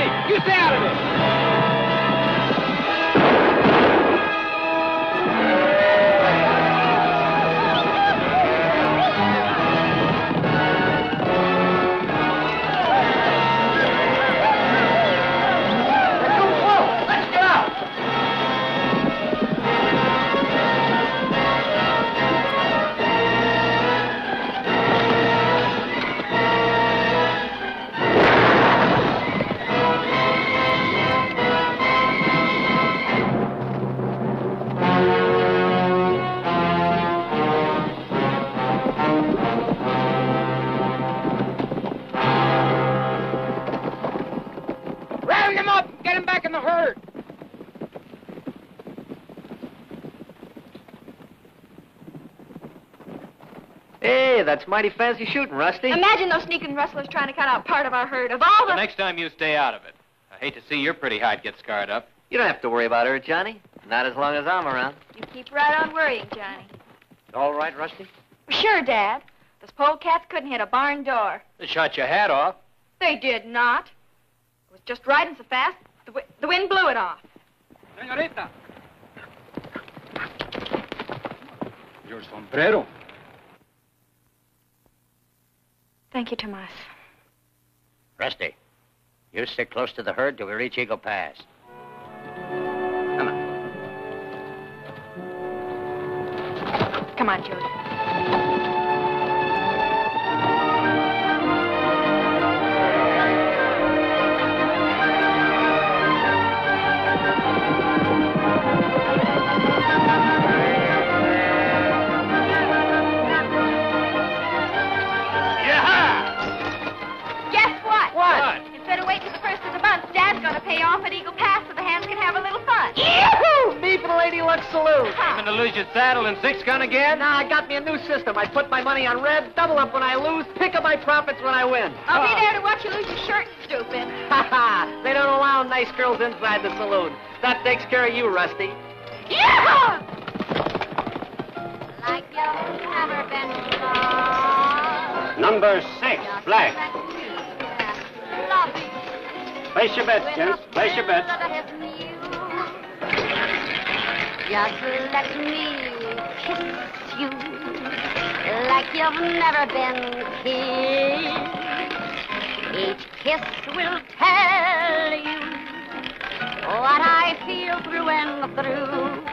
Rusty, you stay out of this. That's mighty fancy shooting, Rusty. Imagine those sneaking rustlers trying to cut out part of our herd. Of all the next time you stay out of it. I hate to see your pretty hide get scarred up. You don't have to worry about her, Johnny. Not as long as I'm around. You keep right on worrying, Johnny. All right, Rusty? Sure, Dad. Those polecats couldn't hit a barn door. They shot your hat off. They did not. It was just riding so fast, the wind blew it off. Señorita. Your sombrero. Thank you, Tomas. Rusty, you stick close to the herd till we reach Eagle Pass. Come on. Come on, Jody. Off at Eagle Pass so the hands can have a little fun. Yee-hoo! Me for the Lady Luck Saloon. Aiming to lose your saddle and six gun again? Nah, I got me a new system. I put my money on red, double up when I lose, pick up my profits when I win. I'll be there to watch you lose your shirt, stupid. Ha ha! They don't allow nice girls inside the saloon. That takes care of you, Rusty. Yeah! Like you've never been lost. Number 6, black. Place your bets, gents. Place your bets. Just let me kiss you like you've never been kissed. Each kiss will tell you what I feel through and through.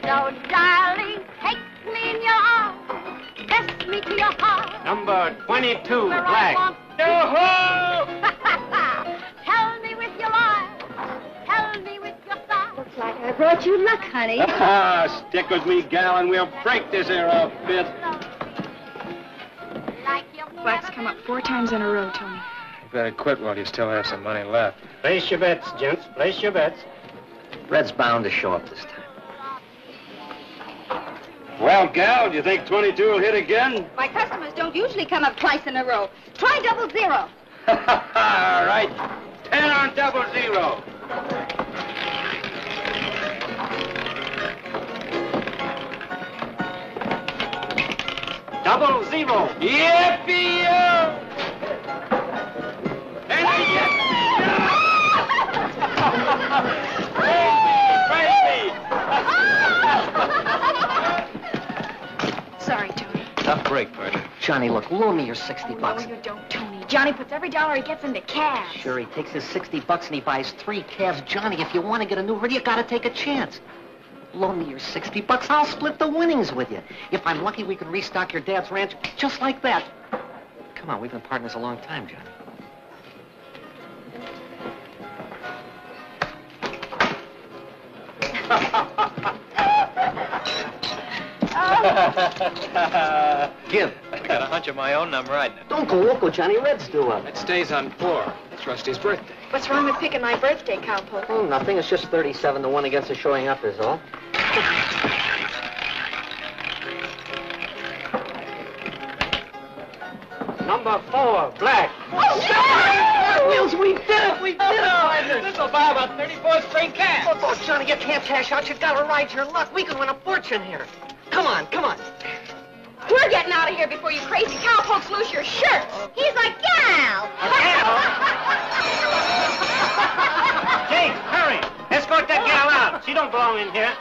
So, darling, take me in your arms, kiss me to your heart. Number 22, black. Yo-ho! Tell me with your eyes, tell me with your thighs. Looks like I brought you luck, honey. Stick with me, gal, and we'll break this here outfit. Black's come up 4 times in a row, Tony. You better quit while you still have some money left. Place your bets, gents. Place your bets. Red's bound to show up this time. Well, gal, do you think 22 will hit again? My customers don't usually come up twice in a row. Try 00. All right. 10 on 00. Double 0. Yippee-yo! And a yippee-yo! Praise me! Sorry, Tony. Tough break, partner. Johnny, look, loan me your 60 bucks. No, you don't, Tony. Johnny puts every dollar he gets into cash. Sure, he takes his 60 bucks and he buys 3 calves. Johnny, if you want to get a new herd, you gotta take a chance. Loan me your 60 bucks, I'll split the winnings with you. If I'm lucky, we can restock your dad's ranch just like that. Come on, we've been partners a long time, Johnny. Give. I got a hunch of my own I'm riding it. Don't go loco, Johnny. Red's due up. It stays on 4. It's Rusty's birthday. What's wrong with picking my birthday, cowpoke? Oh, nothing. It's just 37 to 1 against the showing up is all. Number 4, black. Oh, yeah! Wheels, we did it! We did it! This'll buy about 34 string calves. Oh, Johnny, you can't cash out. You gotta ride your luck. We can win a fortune here. Come on, come on. We're getting out of here before you crazy cowpokes lose your shirt. He's a gal. A gal? belong in here.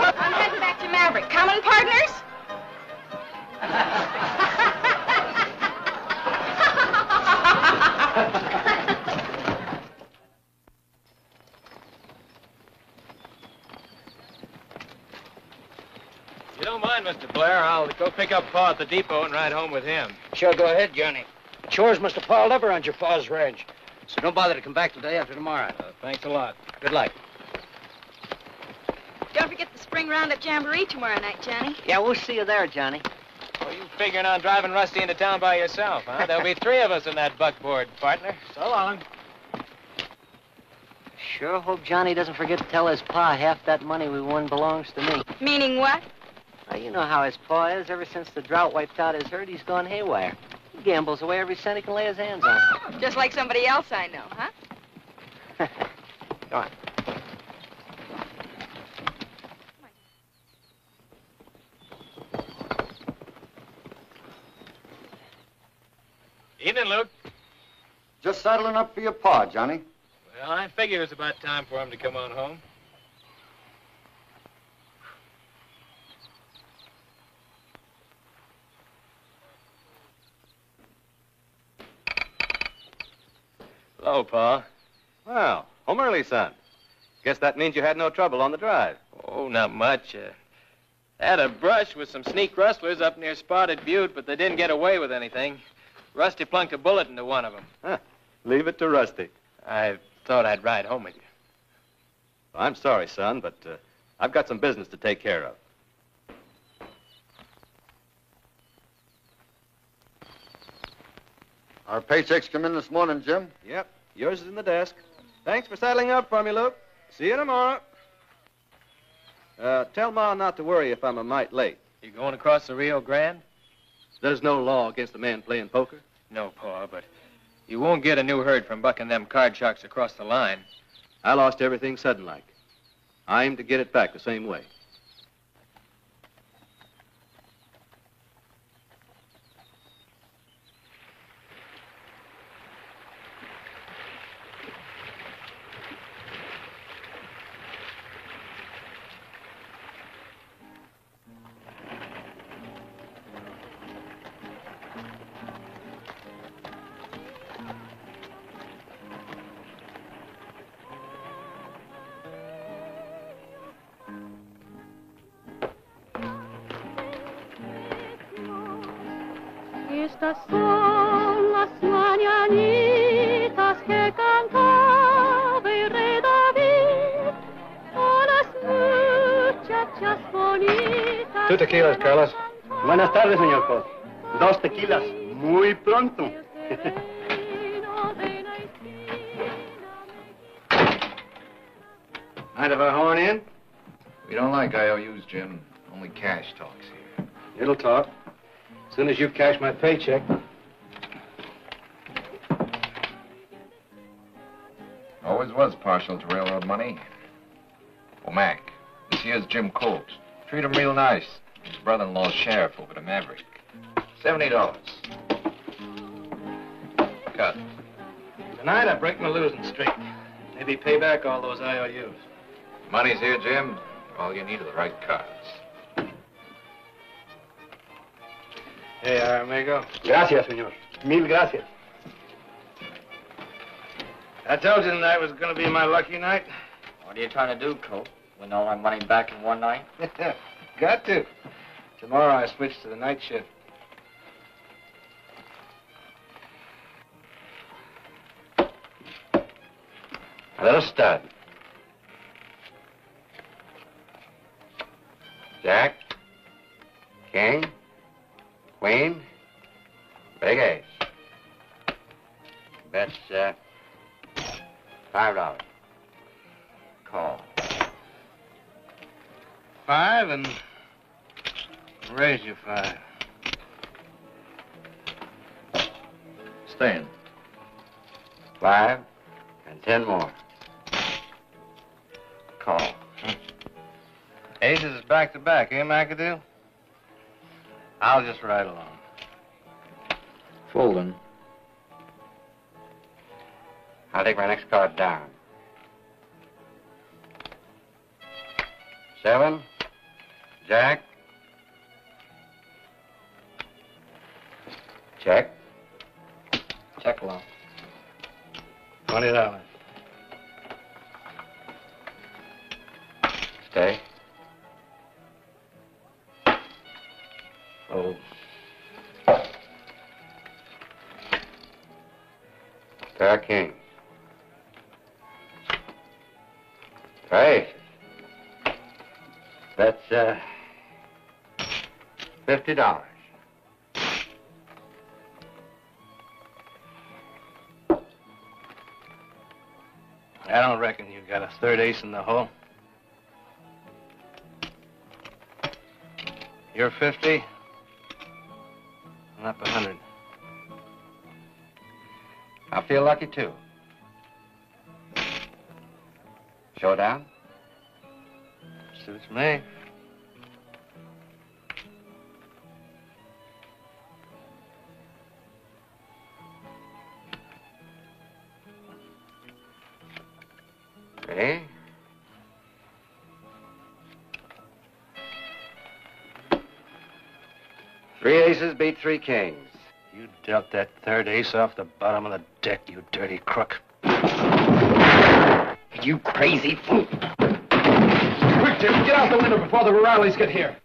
I'm heading back to Maverick. Coming, partners? If you don't mind, Mr. Blair, I'll go pick up Pa at the depot and ride home with him. Sure, go ahead, Johnny. Chores must have piled up around your pa's ranch. So don't bother to come back till day after tomorrow. Thanks a lot. Good luck. Don't forget the spring roundup jamboree tomorrow night, Johnny. Yeah, we'll see you there, Johnny. Well, you figuring on driving Rusty into town by yourself, huh? There'll be 3 of us in that buckboard, partner. So long. Sure hope Johnny doesn't forget to tell his pa half that money we won belongs to me. Meaning what? Well, you know how his pa is. Ever since the drought wiped out his herd, he's gone haywire. He gambles away every cent he can lay his hands on. Just like somebody else I know, huh? Go on. Evening, Luke. Just saddling up for your pa, Johnny. Well, I figured it was about time for him to come on home. Hello, Pa. Well, home early, son. Guess that means you had no trouble on the drive. Oh, not much. Had a brush with some sneak rustlers up near Spotted Butte, but they didn't get away with anything. Rusty plunked a bullet into one of them. Huh. Leave it to Rusty. I thought I'd ride home with you. I'm sorry, son, but I've got some business to take care of. Our paychecks come in this morning, Jim. Yep, yours is in the desk. Thanks for saddling up for me, Luke. See you tomorrow. Tell Ma not to worry if I'm a mite late. You going across the Rio Grande? There's no law against a man playing poker. No, Pa, but you won't get a new herd from bucking them card sharks across the line. I lost everything sudden-like. I aim to get it back the same way. Estas son las mañanitas que cantaba el rey David a las muchachas bonitas. 2 tequilas, Carlos. Buenas tardes, señor Cos. 2 tequilas. Muy pronto. Mind if I horn in? We don't like IOUs, Jim. Only cash talks here. It'll talk. As soon as you cash my paycheck. Always was partial to railroad money. Oh, Mac, this here's Jim Colt. Treat him real nice. His brother-in-law's sheriff over to Maverick. $70. Cut. Tonight I break my losing streak. Maybe pay back all those IOUs. Money's here, Jim. All you need are the right cards. Hey, amigo. Gracias, señor. Mil gracias. I told you tonight was going to be my lucky night. What are you trying to do, Colt? Win all our money back in one night? Got to. Tomorrow I switch to the night shift. A little stud. Jack. King. Queen. Big ace. Bet's, $5. Call. 5 and raise you 5. Staying. 5 and 10 more. Call. Aces is back to back, eh, McAdoo? I'll just ride along. Folding. I'll take my next card down. 7. Jack. Check. Check along. $20. Stay. Oh. Pair of kings. Right. That's, $50. I don't reckon you got a third ace in the hole. You're 50. I'm up 100. I feel lucky, too. Showdown? Suits me. Ready? Three aces beat 3 kings. You dealt that third ace off the bottom of the deck, you dirty crook. You crazy fool. Quick, Jim, get out the window before the Rowleys get here.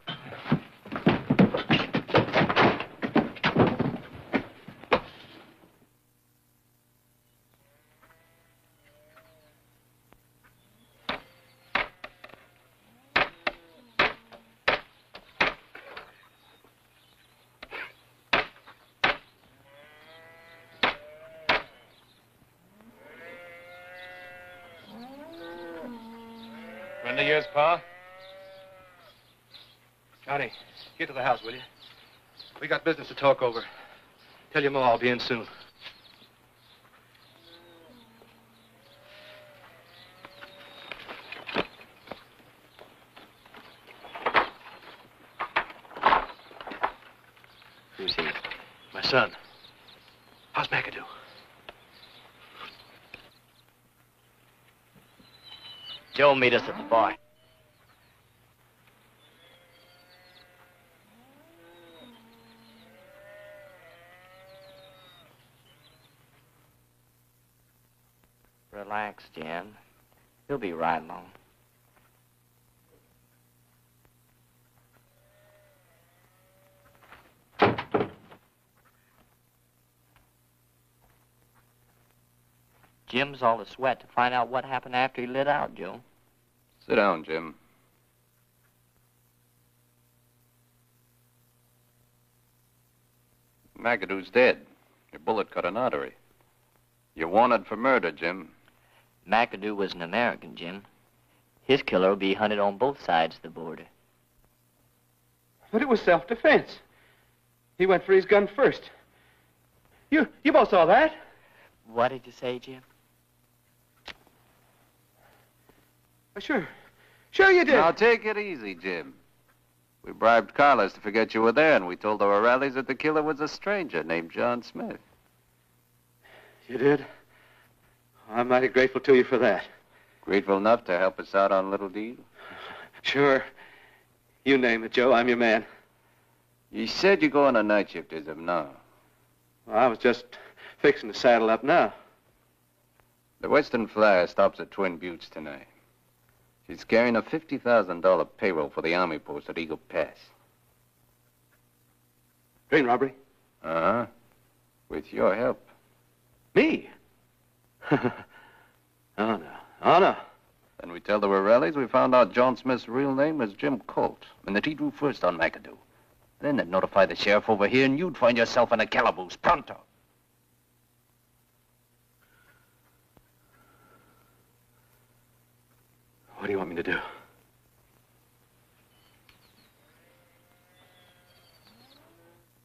Friend of yours, Pa? Johnny, get to the house, will you? We got business to talk over. Tell your ma I'll be in soon. Who's he? My son. How's McAdoo? Joe, meet us at the bar. Relax, Jan. He'll be right along. Jim's all the sweat to find out what happened after he lit out, Joe. Sit down, Jim. McAdoo's dead. Your bullet cut an artery. You're wanted for murder, Jim. McAdoo was an American, Jim. His killer will be hunted on both sides of the border. But it was self-defense. He went for his gun first. You both saw that? What did you say, Jim? Sure. Sure you did. Now, take it easy, Jim. We bribed Carlos to forget you were there, and we told the O'Reillys that the killer was a stranger named John Smith. You did? I'm mighty grateful to you for that. Grateful enough to help us out on a little deal? Sure. You name it, Joe. I'm your man. You said you go on a night shift as of now. Well, I was just fixing to saddle up now. The Western Flyer stops at Twin Buttes tonight. She's carrying a $50,000 payroll for the Army post at Eagle Pass. Train robbery? Uh-huh. With your help. Me? Oh, no. Oh, no. Then we tell the O'Reillys we found out John Smith's real name was Jim Colt, and that he drew first on McAdoo. Then they'd notify the sheriff over here, and you'd find yourself in a calaboose pronto. What do you want me to do?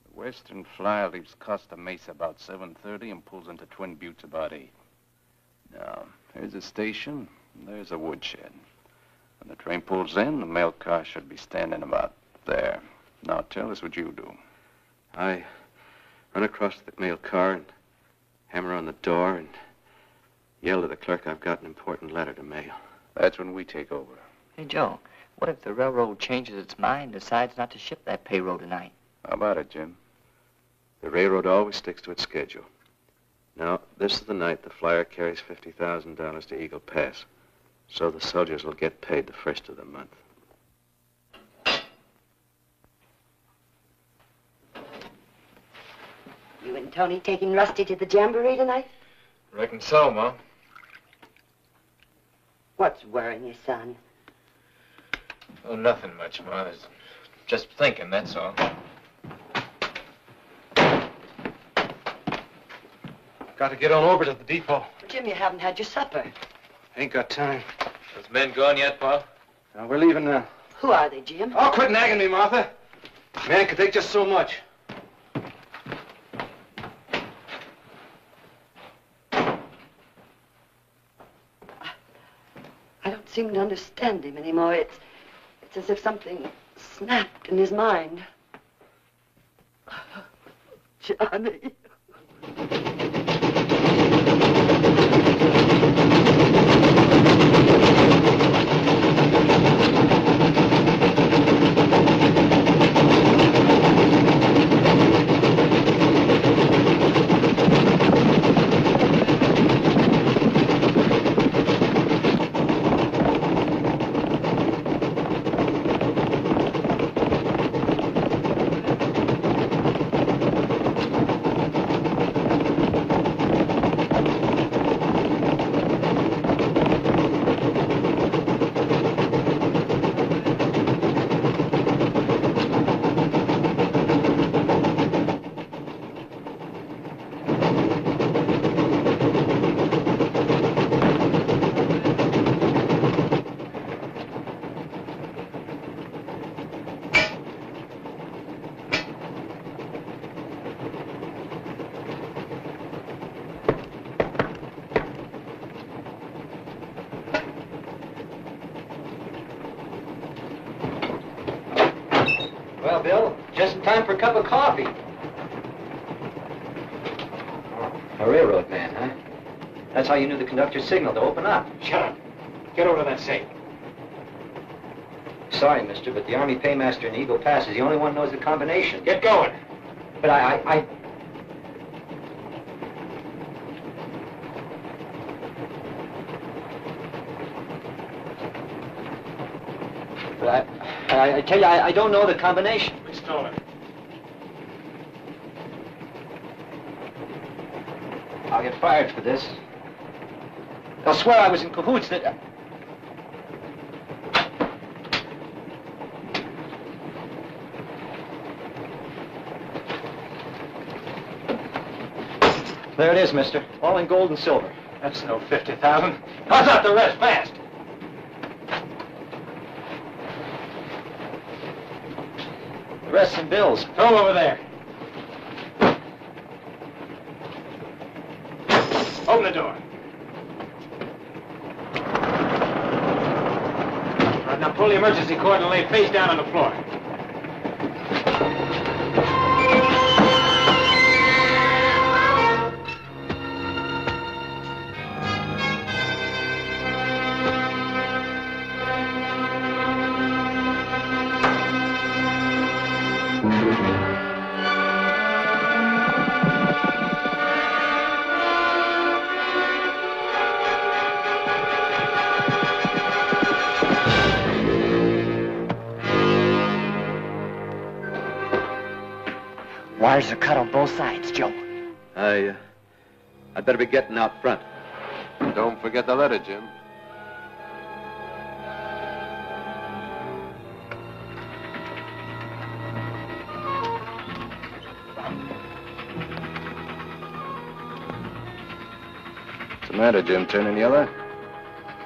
The Western Flyer leaves Costa Mesa about 7:30 and pulls into Twin Buttes about 8. Now, here's a station, and there's a woodshed. When the train pulls in, the mail car should be standing about there. Now, tell us what you do. I run across the mail car and hammer on the door and yell to the clerk I've got an important letter to mail. That's when we take over. Hey, Joe, What if the railroad changes its mind and decides not to ship that payroll tonight? How about it, Jim? The railroad always sticks to its schedule. Now, this is the night the flyer carries $50,000 to Eagle Pass. So the soldiers will get paid the first of the month. You and Tony taking Rusty to the jamboree tonight? Reckon so, Ma. What's worrying you, son? Oh, nothing much, Ma. Just thinking, that's all. Got to get on over to the depot. Jim, you haven't had your supper. Ain't got time. Those men gone yet, Pa? Now, we're leaving now. Who are they, Jim? Oh, quit nagging me, Martha. Man can take just so much. I don't seem to understand him anymore. It's as if something snapped in his mind. Johnny. Well, Bill, just in time for a cup of coffee. A railroad man, huh? That's how you knew the conductor's signal to open up. Shut up. Get over to that safe. Sorry, mister, but the Army paymaster in Eagle Pass is the only one who knows the combination. Get going. But I... But I tell you, I don't know the combination. We stole it. I'll get fired for this. They'll swear I was in cahoots that... There it is, mister. All in gold and silver. That's no 50,000. How's out the rest, fast? The rest in bills. Throw 'em over there. Open the door. All right, now pull the emergency cord and lay face down on the floor. Wires are cut on both sides, Joe. I'd better be getting out front. Don't forget the letter, Jim. What's the matter, Jim? Turning yellow?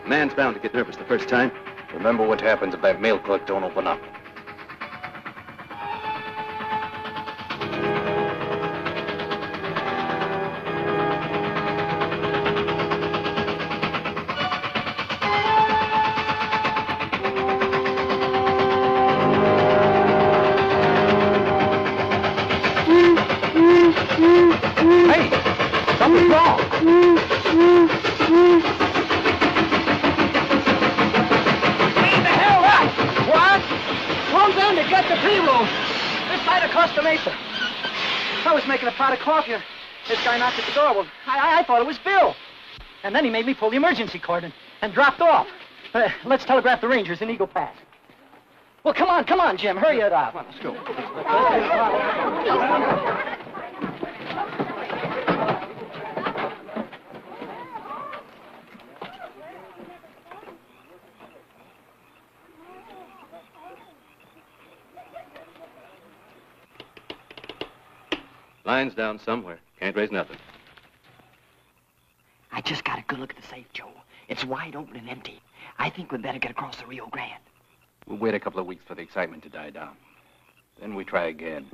Man's bound to get nervous the first time. Remember what happens if that mail clerk don't open up. Something's wrong. Clean the hell up! Mesa. I was making a pot of coffee. This guy knocked at the door. Well, I thought it was Bill. And then he made me pull the emergency cord and dropped off. Let's telegraph the Rangers in Eagle Pass. Well, come on, Jim. Hurry it up. Let's go. Line's down somewhere. Can't raise nothing. I just got a good look at the safe, Joe. It's wide open and empty. I think we'd better get across the Rio Grande. We'll wait a couple of weeks for the excitement to die down. Then we try again.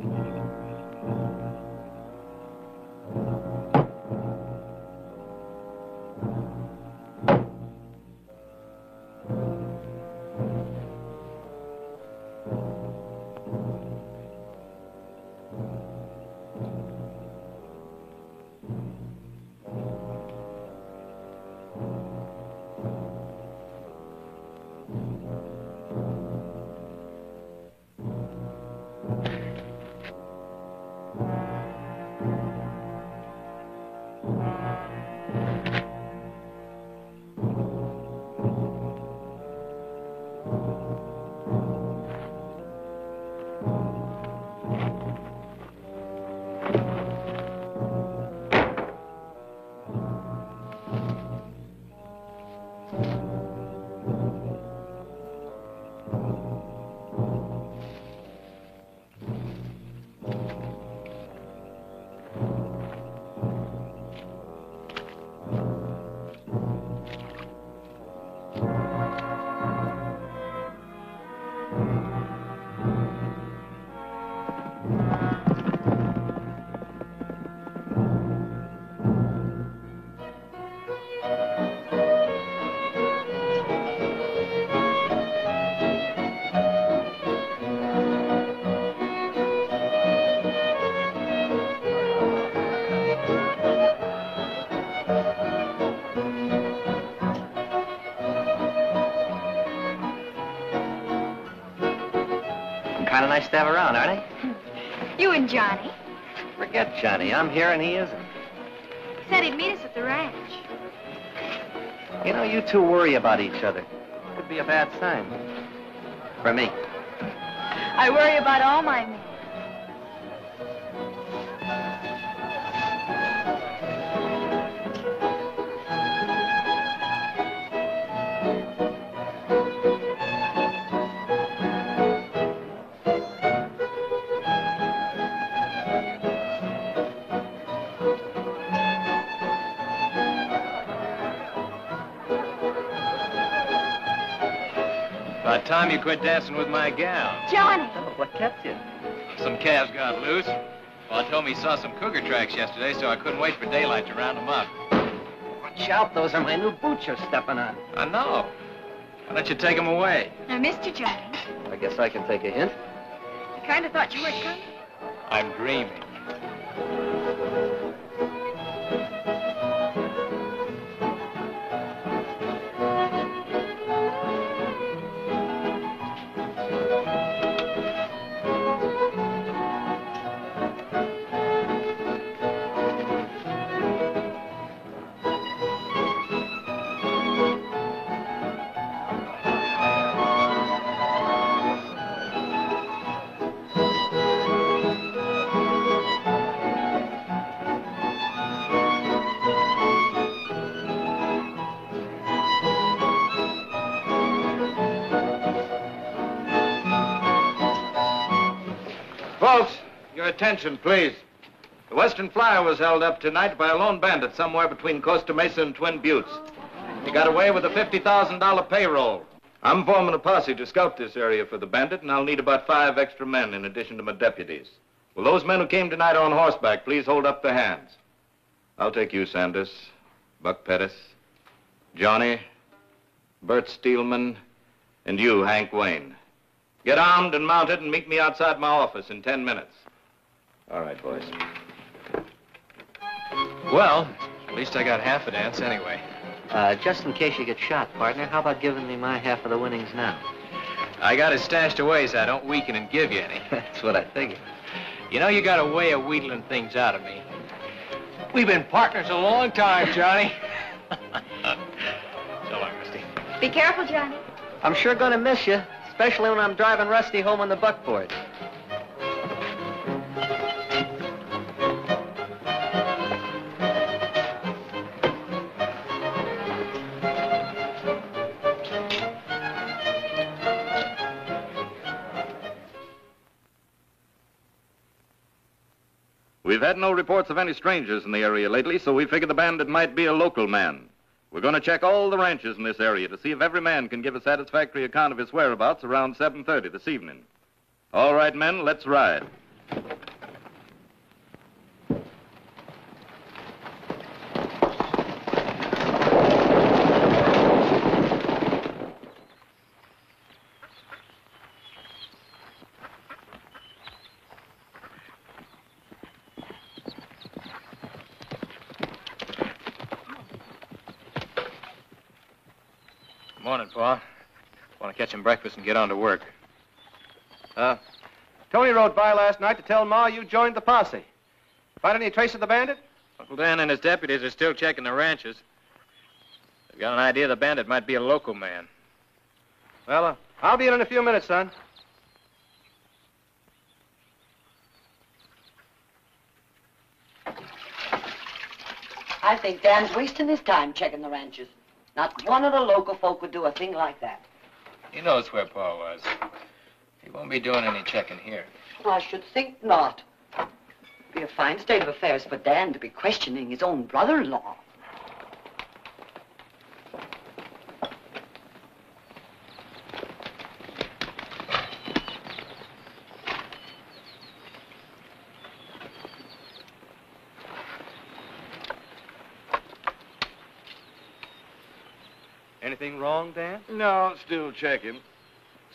Kind of nice to have around, aren't they? You and Johnny. Forget Johnny. I'm here and he isn't. Said he'd meet us at the ranch. You know, you two worry about each other. Could be a bad sign. For me. I worry about all my men. About time you quit dancing with my gal. Johnny! Oh, what kept you? Some calves got loose. Well, told me he saw some cougar tracks yesterday, so I couldn't wait for daylight to round them up. Watch out, those are my new boots you're stepping on. I know. Why don't you take them away? I missed you, Johnny. I guess I can take a hint. I kind of thought you weren't coming. I'm dreaming. Folks, your attention, please. The Western Flyer was held up tonight by a lone bandit somewhere between Costa Mesa and Twin Buttes. He got away with a $50,000 payroll. I'm forming a posse to scout this area for the bandit, and I'll need about 5 extra men in addition to my deputies. Will those men who came tonight on horseback please hold up their hands? I'll take you, Sanders, Buck Pettis, Johnny, Bert Steelman, and you, Hank Wayne. Get armed and mounted and meet me outside my office in 10 minutes. All right, boys. Well, at least I got half a dance anyway. Just in case you get shot, partner, how about giving me my half of the winnings now? I got it stashed away so I don't weaken and give you any. That's what I figured. You know, you got a way of wheedling things out of me. We've been partners a long time, Johnny. So long, Rusty. Be careful, Johnny. I'm sure gonna miss you, especially when I'm driving Rusty home on the buckboard. We've had no reports of any strangers in the area lately, so we figured the bandit might be a local man. We're going to check all the ranches in this area to see if every man can give a satisfactory account of his whereabouts around 7:30 this evening. All right, men, let's ride. Morning, Pa. Want to catch him breakfast and get on to work. Tony rode by last night to tell Ma you joined the posse. Find any trace of the bandit? Uncle Dan and his deputies are still checking the ranches. They've got an idea the bandit might be a local man. Well, I'll be in a few minutes, son. I think Dan's wasting his time checking the ranches. Not one of the local folk would do a thing like that. He knows where Pa was. He won't be doing any checking here. Well, I should think not. It'd be a fine state of affairs for Dan to be questioning his own brother-in-law. Anything wrong, Dan? No, still checking.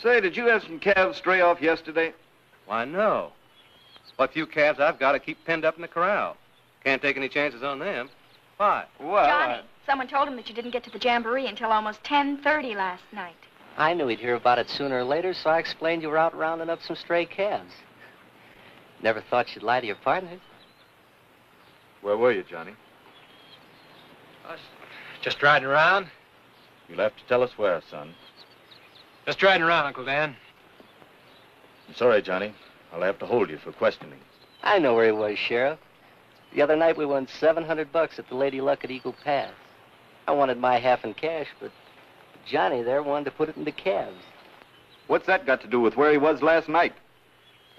Say, did you have some calves stray off yesterday? Why, no. What few calves I've got to keep penned up in the corral. Can't take any chances on them. Why? Well, Johnny, someone told him that you didn't get to the jamboree until almost 10:30 last night. I knew he'd hear about it sooner or later, so I explained you were out rounding up some stray calves. Never thought you'd lie to your partner. Where were you, Johnny? Just riding around? You'll have to tell us where, son. Just riding around, Uncle Dan. I'm sorry, Johnny. I'll have to hold you for questioning. I know where he was, Sheriff. The other night we won $700 at the Lady Luck at Eagle Pass. I wanted my half in cash, but Johnny there wanted to put it into calves. What's that got to do with where he was last night?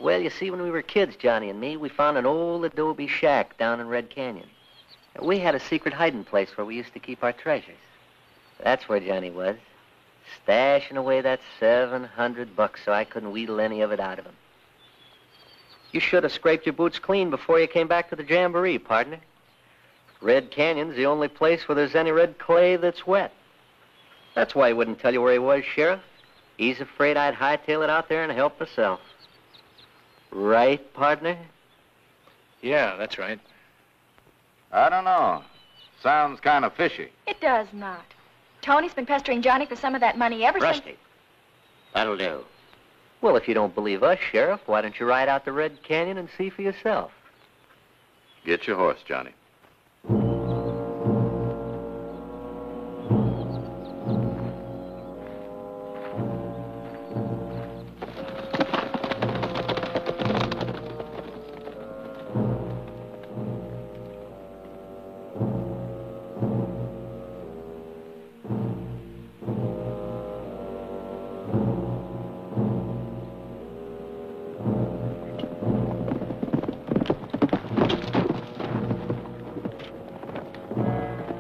Well, you see, when we were kids, Johnny and me, we found an old adobe shack down in Red Canyon. We had a secret hiding place where we used to keep our treasures. That's where Johnny was, stashing away that $700 so I couldn't wheedle any of it out of him. You should have scraped your boots clean before you came back to the jamboree, partner. Red Canyon's the only place where there's any red clay that's wet. That's why he wouldn't tell you where he was, Sheriff. He's afraid I'd hightail it out there and help myself. Right, partner? Yeah, that's right. I don't know. Sounds kind of fishy. It does not. Tony's been pestering Johnny for some of that money ever since... Rusty, that'll do. Well, if you don't believe us, Sheriff, why don't you ride out to Red Canyon and see for yourself? Get your horse, Johnny.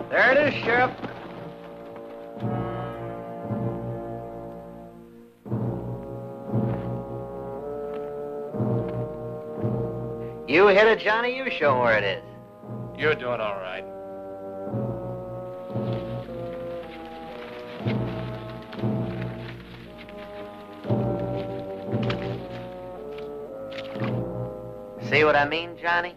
There it is, Sheriff. You hit it, Johnny. You show 'em where it is. You're doing all right. See what I mean, Johnny?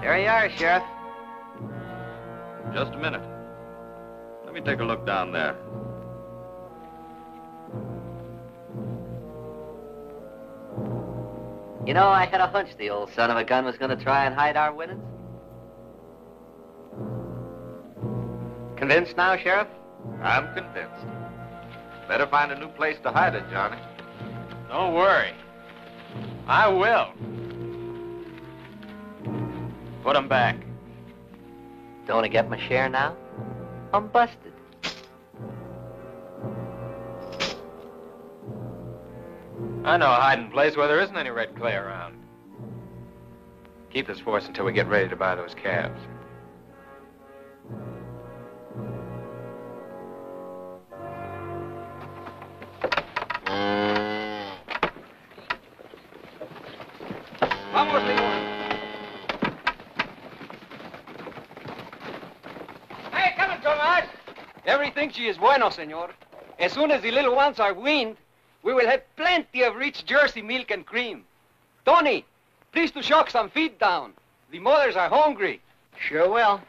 There you are, Sheriff. Just a minute. Let me take a look down there. You know, I had a hunch the old son of a gun was going to try and hide our winnings. Convinced now, Sheriff? I'm convinced. Better find a new place to hide it, Johnny. Don't worry. I will. Put 'em back. Don't want to get my share now? I'm busted. I know a hiding place where there isn't any red clay around. Keep this for us until we get ready to buy those calves. Vamos, señor. Hey, come on, Tomás. Everything she is bueno, senor. As soon as the little ones are weaned, we will have plenty of rich Jersey milk and cream. Tony, please to shock some feed down. The mothers are hungry. Sure will.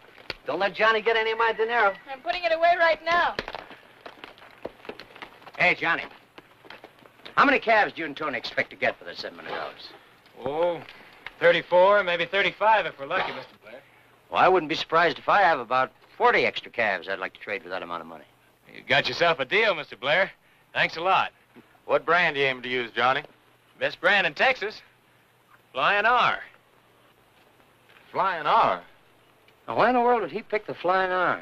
Don't let Johnny get any of my dinero. I'm putting it away right now. Hey, Johnny. How many calves do you and Tony expect to get for the $700? Oh, 34, maybe 35 if we're lucky, Mr. Blair. Well, I wouldn't be surprised if I have about 40 extra calves I'd like to trade for that amount of money. You got yourself a deal, Mr. Blair. Thanks a lot. What brand do you aim to use, Johnny? Best brand in Texas. Flying R. Flying R. Now, why in the world would he pick the Flying R?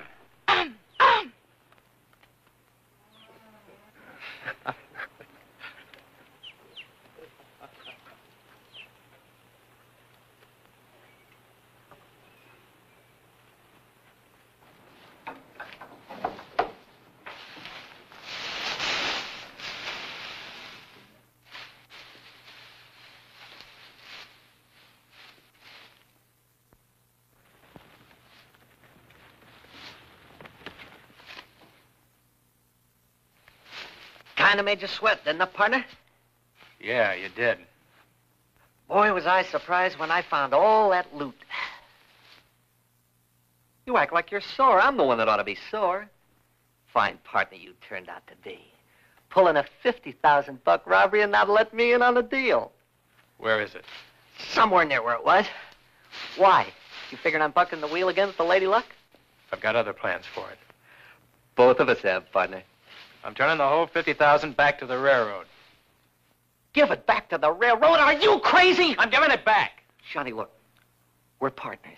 Kind of made you sweat, didn't it, partner? Yeah, you did. Boy, was I surprised when I found all that loot. You act like you're sore. I'm the one that ought to be sore. Fine partner you turned out to be. Pulling a $50,000 robbery and not let me in on the deal. Where is it? Somewhere near where it was. Why? You figuring on bucking the wheel again with the Lady Luck? I've got other plans for it. Both of us have, partner. I'm turning the whole 50,000 back to the railroad. Give it back to the railroad? Are you crazy? I'm giving it back. Johnny, look. We're partners.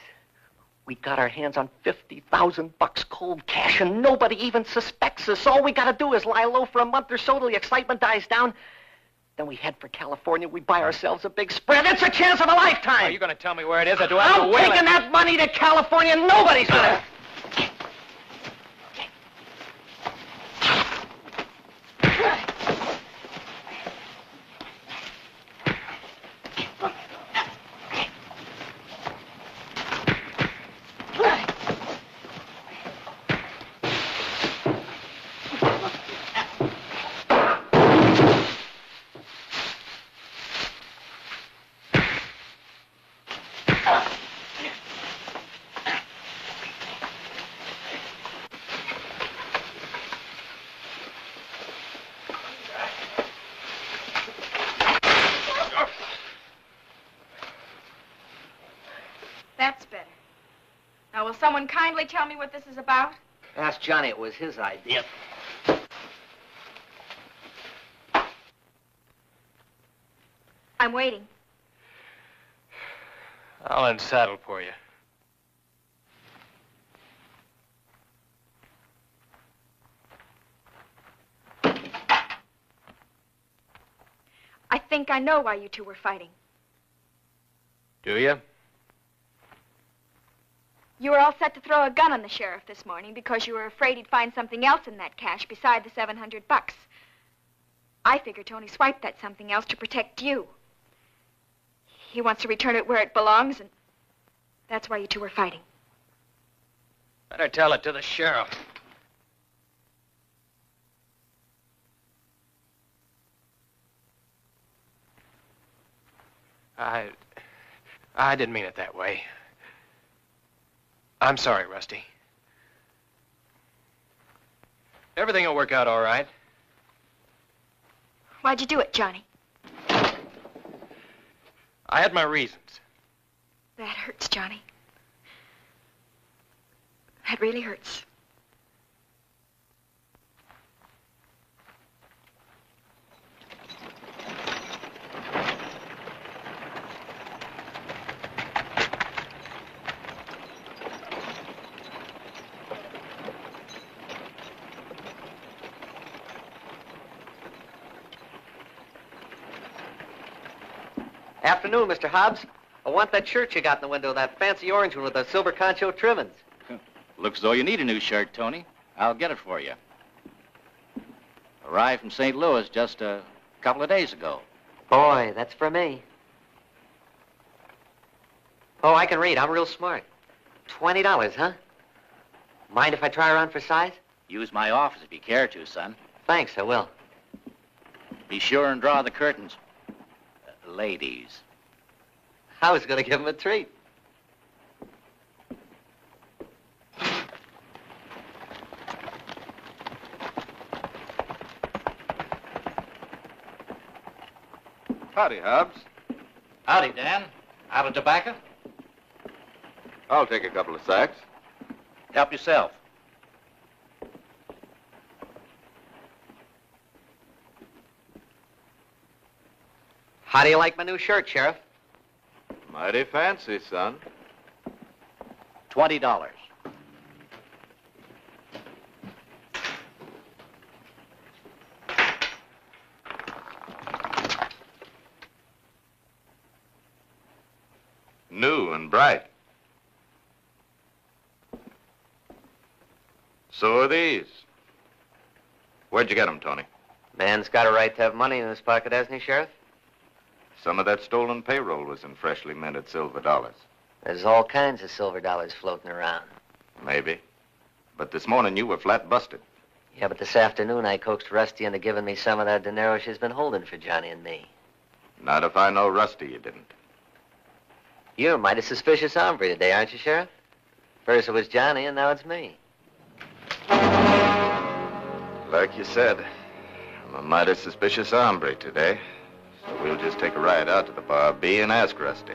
We got our hands on $50,000 cold cash, and nobody even suspects us. All we got to do is lie low for a month or so till the excitement dies down. Then we head for California. We buy ourselves a big spread. It's a chance of a lifetime. Are you going to tell me where it is, or do I have to I'm wheel taking it? that money to California. Nobody's going to... That's better. Now, will someone kindly tell me what this is about? Ask Johnny. It was his idea. I'm waiting. I'll unsaddle for you. I think I know why you two were fighting. Do you? You were all set to throw a gun on the sheriff this morning because you were afraid he'd find something else in that cash beside the $700. I figure Tony swiped that something else to protect you. He wants to return it where it belongs, and that's why you two were fighting. Better tell it to the sheriff. I didn't mean it that way. I'm sorry, Rusty. Everything will work out all right. Why'd you do it, Johnny? I had my reasons. That hurts, Johnny. That really hurts. Afternoon, Mr. Hobbs. I want that shirt you got in the window, that fancy orange one with the silver concho trimmings. Looks as though you need a new shirt, Tony. I'll get it for you. Arrived from St. Louis just a couple of days ago. Boy, that's for me. Oh, I can read. I'm real smart. $20, huh? Mind if I try around for size? Use my office if you care to, son. Thanks, I will. Be sure and draw the curtains. Ladies. I was going to give him a treat. Howdy, Hobbs. Howdy, Dan. Out of tobacco? I'll take a couple of sacks. Help yourself. How do you like my new shirt, Sheriff? Mighty fancy, son. $20. New and bright. So are these. Where'd you get them, Tony? Man's got a right to have money in his pocket, hasn't he, Sheriff? Some of that stolen payroll was in freshly minted silver dollars. There's all kinds of silver dollars floating around. Maybe. But this morning you were flat busted. Yeah, but this afternoon I coaxed Rusty into giving me some of that dinero she's been holding for Johnny and me. Not if I know Rusty, you didn't. You're a mighty suspicious hombre today, aren't you, Sheriff? First it was Johnny, and now it's me. Like you said, I'm a mighty suspicious hombre today. So we'll just take a ride out to the Bar B and ask Rusty.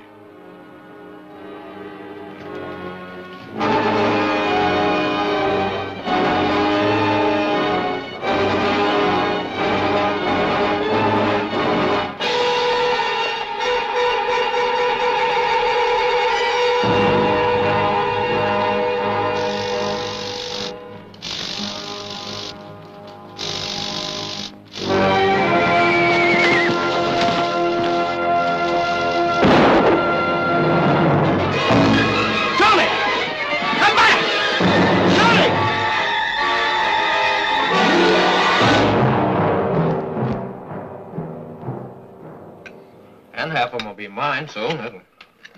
And half of them will be mine, so that'll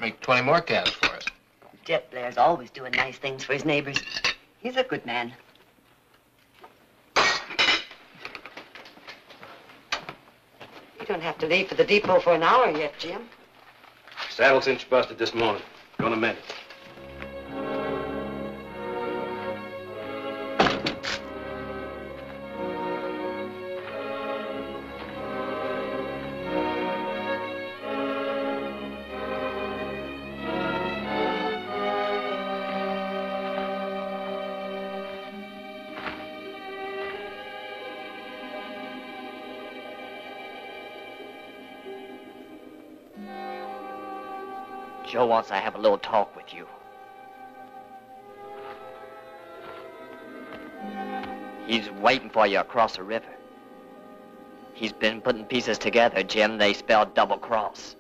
make 20 more calves for us. Jet Blair's always doing nice things for his neighbors. He's a good man. You don't have to leave for the depot for an hour yet, Jim. Saddle cinch busted this morning. Gonna mend it. Joe wants to have a little talk with you. He's waiting for you across the river. He's been putting pieces together, Jim. They spell double cross.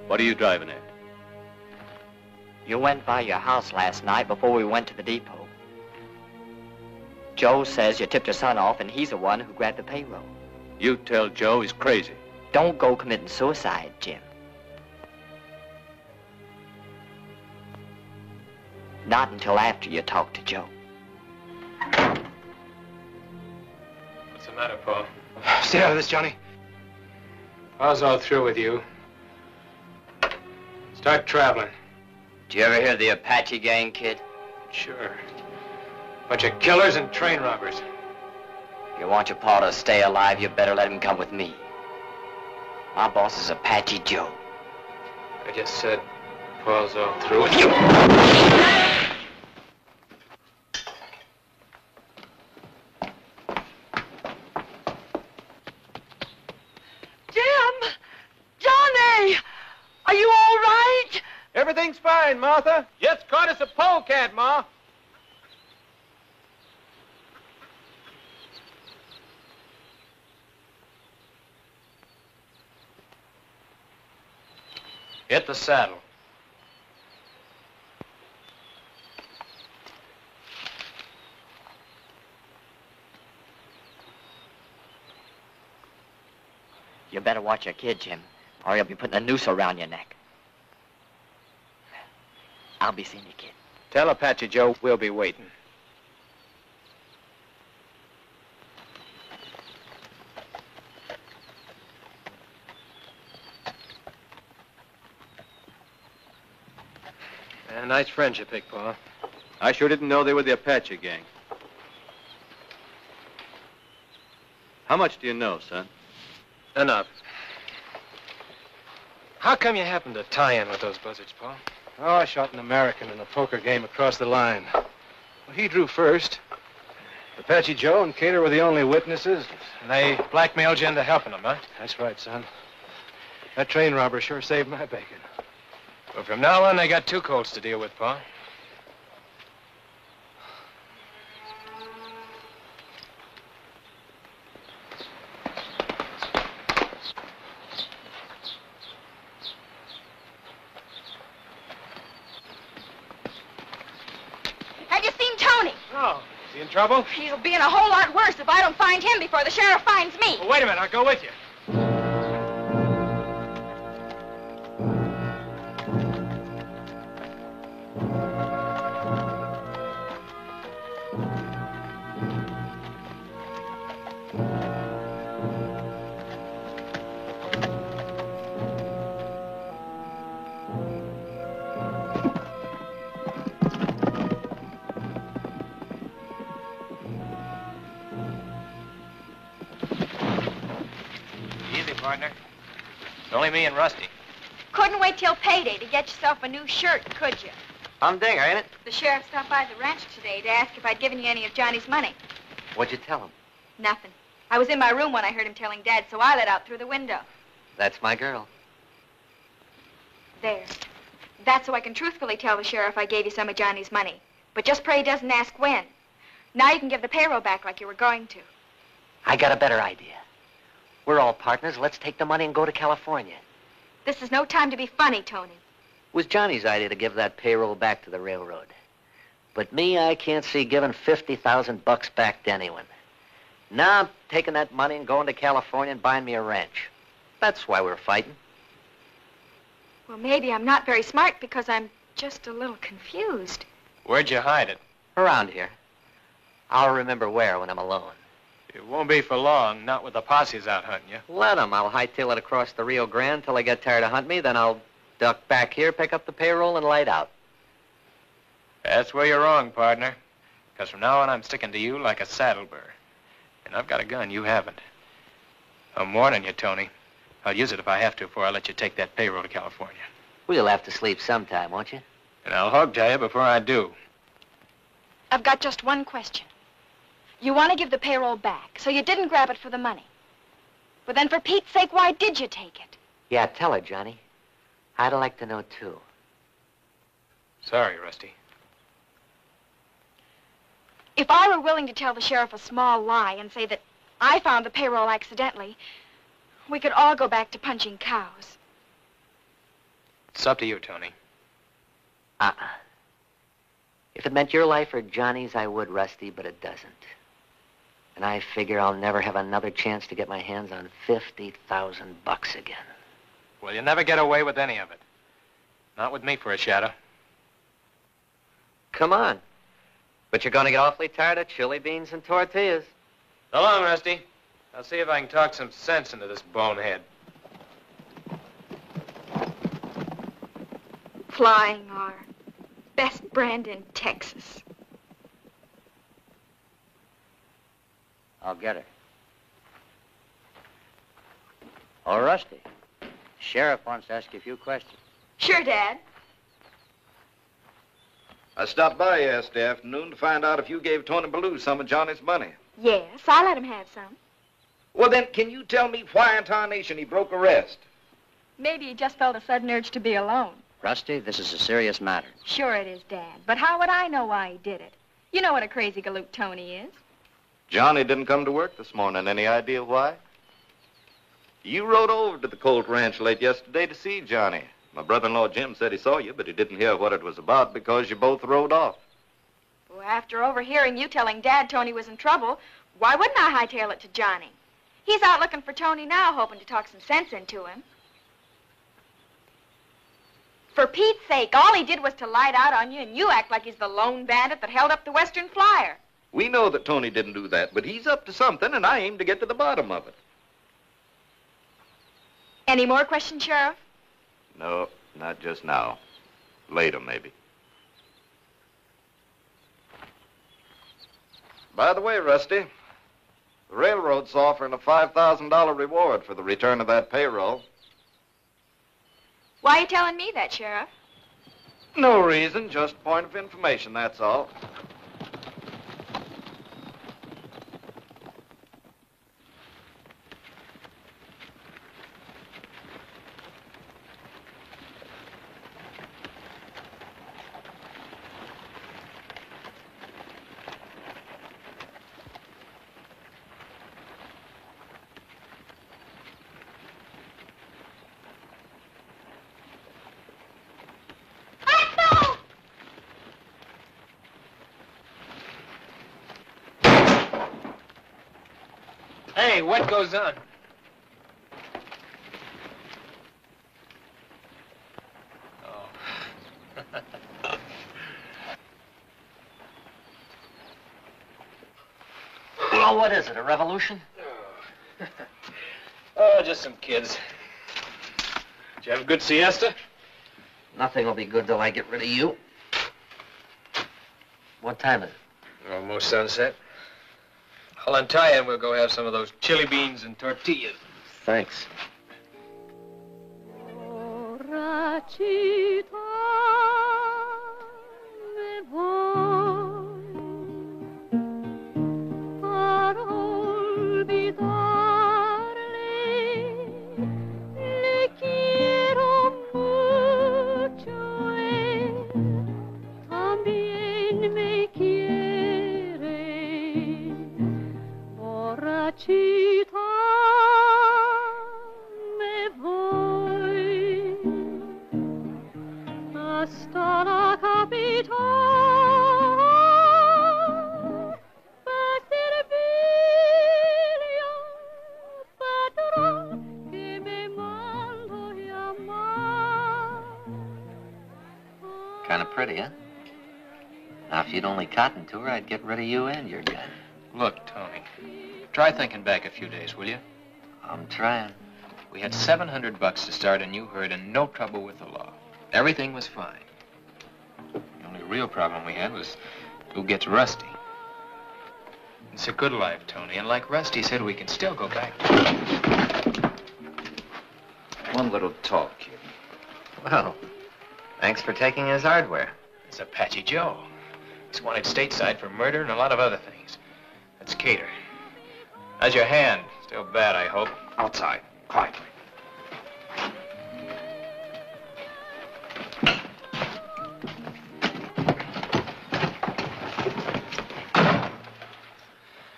What are you driving at? You went by your house last night before we went to the depot. Joe says you tipped your son off, and he's the one who grabbed the payroll. You tell Joe he's crazy. Don't go committing suicide, Jim. Not until after you talk to Joe. What's the matter, Paul? Stay out of this, Johnny. Paul's all through with you. Start traveling. Did you ever hear of the Apache gang, kid? Sure. Bunch of killers and train robbers. If you want your pa to stay alive, you better let him come with me. My boss is Apache Joe. I just said Paul's all through with you. Jim! Johnny! Are you all right? Everything's fine, Martha. Just caught us a polecat, Ma. Hit the saddle. You better watch your kid, Jim, or he'll be putting a noose around your neck. I'll be seeing you, kid. Tell Apache Joe we'll be waiting. A nice friend you picked, Pa. I sure didn't know they were the Apache gang. How much do you know, son? Enough. How come you happened to tie in with those buzzards, Pa? Oh, I shot an American in a poker game across the line. Well, he drew first. Apache Joe and Cater were the only witnesses. And they blackmailed you into helping them, huh? That's right, son. That train robber sure saved my bacon. Well, from now on, they got two colts to deal with, Pa. Have you seen Tony? No. Is he in trouble? He'll be in a whole lot worse if I don't find him before the sheriff finds me. Well, wait a minute. I'll go with you. Partner. It's only me and Rusty. Couldn't wait till payday to get yourself a new shirt, could you? Humdinger, ain't it? The sheriff stopped by the ranch today to ask if I'd given you any of Johnny's money. What'd you tell him? Nothing. I was in my room when I heard him telling Dad, so I let out through the window. That's my girl. There. That's so I can truthfully tell the sheriff I gave you some of Johnny's money. But just pray he doesn't ask when. Now you can give the payroll back like you were going to. I got a better idea. We're all partners. Let's take the money and go to California. This is no time to be funny, Tony. It was Johnny's idea to give that payroll back to the railroad. But me, I can't see giving 50,000 bucks back to anyone. Now I'm taking that money and going to California and buying me a ranch. That's why we're fighting. Well, maybe I'm not very smart because I'm just a little confused. Where'd you hide it? Around here. I'll remember where when I'm alone. It won't be for long, not with the posses out hunting you. Let 'em. I'll hightail it across the Rio Grande till they get tired of hunting me. Then I'll duck back here, pick up the payroll, and light out. That's where you're wrong, partner. Because from now on, I'm sticking to you like a saddle burr. And I've got a gun you haven't. I'm warning you, Tony. I'll use it if I have to before I let you take that payroll to California. Well, you'll have to sleep sometime, won't you? And I'll hog tie you before I do. I've got just one question. You want to give the payroll back, so you didn't grab it for the money. But then for Pete's sake, why did you take it? Yeah, tell her, Johnny. I'd like to know, too. Sorry, Rusty. If I were willing to tell the sheriff a small lie and say that I found the payroll accidentally, we could all go back to punching cows. It's up to you, Tony. If it meant your life or Johnny's, I would, Rusty, but it doesn't. And I figure I'll never have another chance to get my hands on 50,000 bucks again. Well, you'll never get away with any of it. Not with me for a shadow. Come on. But you're going to get awfully tired of chili beans and tortillas. So long, Rusty. I'll see if I can talk some sense into this bonehead. Flying or Best brand in Texas. I'll get her. Oh, Rusty. Sheriff wants to ask you a few questions. Sure, Dad. I stopped by yesterday afternoon to find out if you gave Tony Ballou some of Johnny's money. Yes, I let him have some. Well, then, can you tell me why in tarnation he broke arrest? Maybe he just felt a sudden urge to be alone. Rusty, this is a serious matter. Sure it is, Dad. But how would I know why he did it? You know what a crazy galoot Tony is. Johnny didn't come to work this morning. Any idea why? You rode over to the Colt Ranch late yesterday to see Johnny. My brother-in-law Jim said he saw you, but he didn't hear what it was about because you both rode off. Well, after overhearing you telling Dad Tony was in trouble, why wouldn't I hightail it to Johnny? He's out looking for Tony now, hoping to talk some sense into him. For Pete's sake, all he did was to light out on you, and you act like he's the lone bandit that held up the Western Flyer. We know that Tony didn't do that, but he's up to something, and I aim to get to the bottom of it. Any more questions, Sheriff? No, not just now. Later, maybe. By the way, Rusty, the railroad's offering a $5,000 reward for the return of that payroll. Why are you telling me that, Sheriff? No reason, just a point of information, that's all. Hey, what goes on? Well, what is it, a revolution? Oh, just some kids. Did you have a good siesta? Nothing will be good till I get rid of you. What time is it? Almost sunset. I'll untie you and we'll go have some of those chili beans and tortillas. Thanks. Kind of pretty, huh? Now, if you'd only cottoned to her, I'd get rid of you and your gun. Look, Tony, try thinking back a few days, will you? I'm trying. We had $700 to start a new herd and no trouble with the law. Everything was fine. The only real problem we had was who gets Rusty. It's a good life, Tony, and like Rusty said, we can still go back. One little talk, kid. Well, thanks for taking his hardware. It's Apache Joe. He's wanted stateside for murder and a lot of other things. That's Cater. How's your hand? Still bad, I hope. Outside, quietly.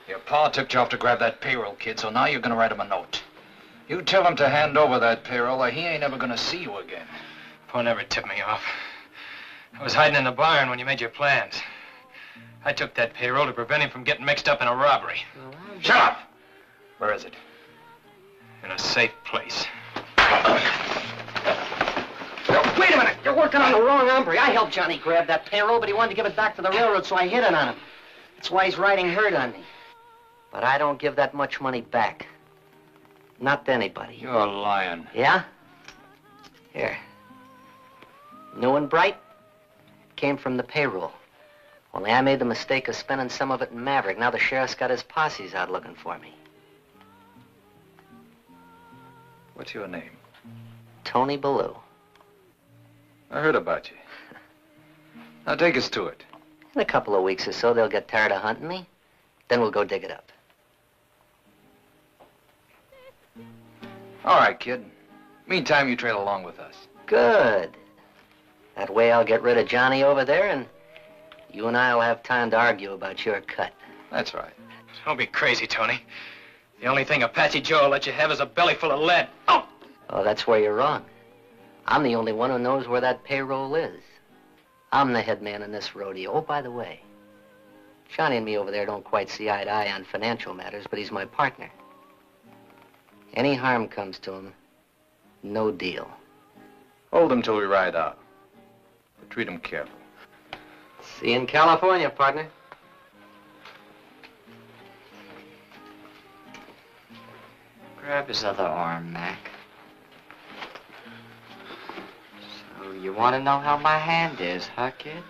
Your pa took you off to grab that payroll, kid, so now you're gonna write him a note. You tell him to hand over that payroll or he ain't ever gonna see you again. Pa never tipped me off. I was hiding in the barn when you made your plans. I took that payroll to prevent him from getting mixed up in a robbery. Shut up! Where is it? In a safe place. Wait a minute! You're working on the wrong hombre. I helped Johnny grab that payroll, but he wanted to give it back to the railroad, so I hid it on him. That's why he's riding herd on me. But I don't give that much money back. Not to anybody. You're lying. Yeah? Here. New and bright? came from the payroll. Only I made the mistake of spending some of it in Maverick. Now the sheriff's got his posses out looking for me. What's your name? Tony Ballou. I heard about you. Now take us to it. In a couple of weeks or so, they'll get tired of hunting me. Then we'll go dig it up. All right, kid. Meantime, you trail along with us. Good. That way I'll get rid of Johnny over there, and you and I will have time to argue about your cut. That's right. Don't be crazy, Tony. The only thing Apache Joe will let you have is a belly full of lead. Oh! Oh, that's where you're wrong. I'm the only one who knows where that payroll is. I'm the head man in this rodeo. Oh, by the way, Johnny and me over there don't quite see eye to eye on financial matters, but he's my partner. Any harm comes to him, no deal. Hold him till we ride out. But treat him careful. See you in California, partner. Grab his other arm, Mac. So, you want to know how my hand is, huh, kid?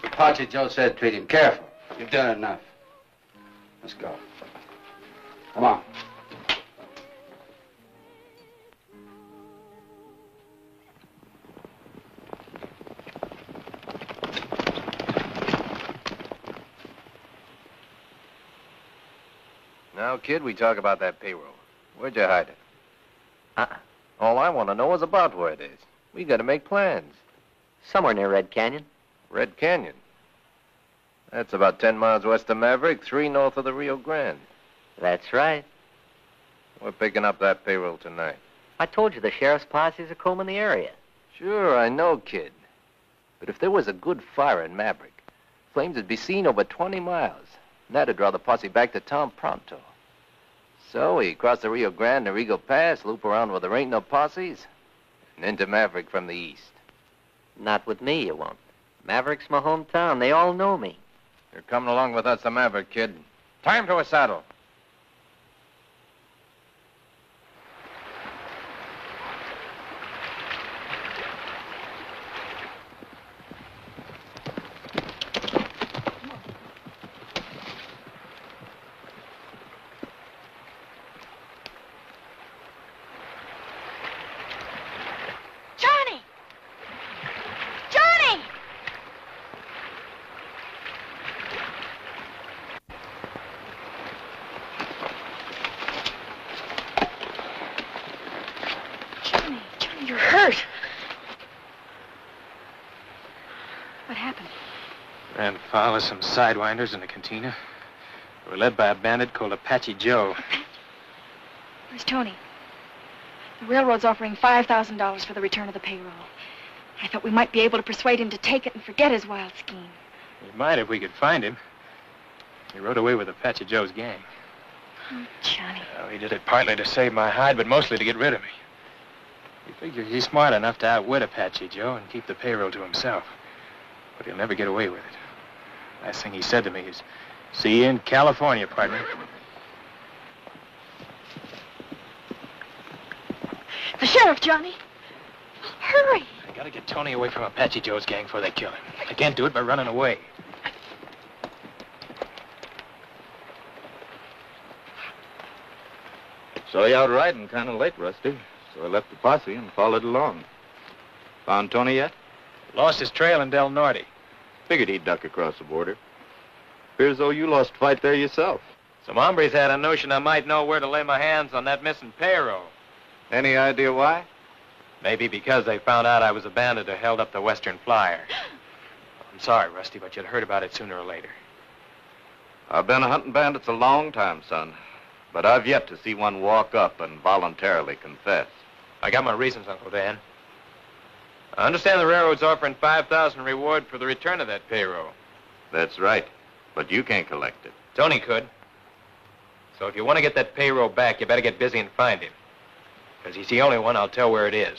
Apache Joe said treat him careful. You've done enough. Let's go. Come on. Now, kid, we talk about that payroll. Where'd you hide it? All I want to know is about where it is. We got to make plans. Somewhere near Red Canyon. Red Canyon? That's about 10 miles west of Maverick, 3 north of the Rio Grande. That's right. We're picking up that payroll tonight. I told you the sheriff's posses are combing the area. Sure, I know, kid. But if there was a good fire in Maverick, flames would be seen over 20 miles. And that'd draw the posse back to town pronto. So we cross the Rio Grande and Eagle Pass, loop around where there ain't no posses, and into Maverick from the east. Not with me, you won't. Maverick's my hometown. They all know me. You're coming along with us to Maverick, kid. Time to a saddle. Johnny! Johnny! Johnny, you're hurt. What happened? Ran foul of some sidewinders in the cantina. They were led by a bandit called Apache Joe. Where's Tony? The railroad's offering $5,000 for the return of the payroll. I thought we might be able to persuade him to take it and forget his wild scheme. We might if we could find him. He rode away with Apache Joe's gang. Oh, Johnny. Well, he did it partly to save my hide, but mostly to get rid of me. He figures he's smart enough to outwit Apache Joe and keep the payroll to himself. But he'll never get away with it. Last thing he said to me is, see you in California, partner. The sheriff, Johnny. Hurry. I gotta get Tony away from Apache Joe's gang before they kill him. I can't do it by running away. Saw you out riding kind of late, Rusty. So I left the posse and followed along. Found Tony yet? Lost his trail in Del Norte. Figured he'd duck across the border. Appears though you lost a fight there yourself. Some hombres had a notion I might know where to lay my hands on that missing payroll. Any idea why? Maybe because they found out I was a bandit who held up the Western Flyer. I'm sorry, Rusty, but you'd heard about it sooner or later. I've been hunting bandits a long time, son. But I've yet to see one walk up and voluntarily confess. I got my reasons, Uncle Dan. I understand the railroad's offering $5,000 reward for the return of that payroll. That's right. But you can't collect it. Tony could. So if you want to get that payroll back, you better get busy and find him. Because he's the only one I'll tell where it is.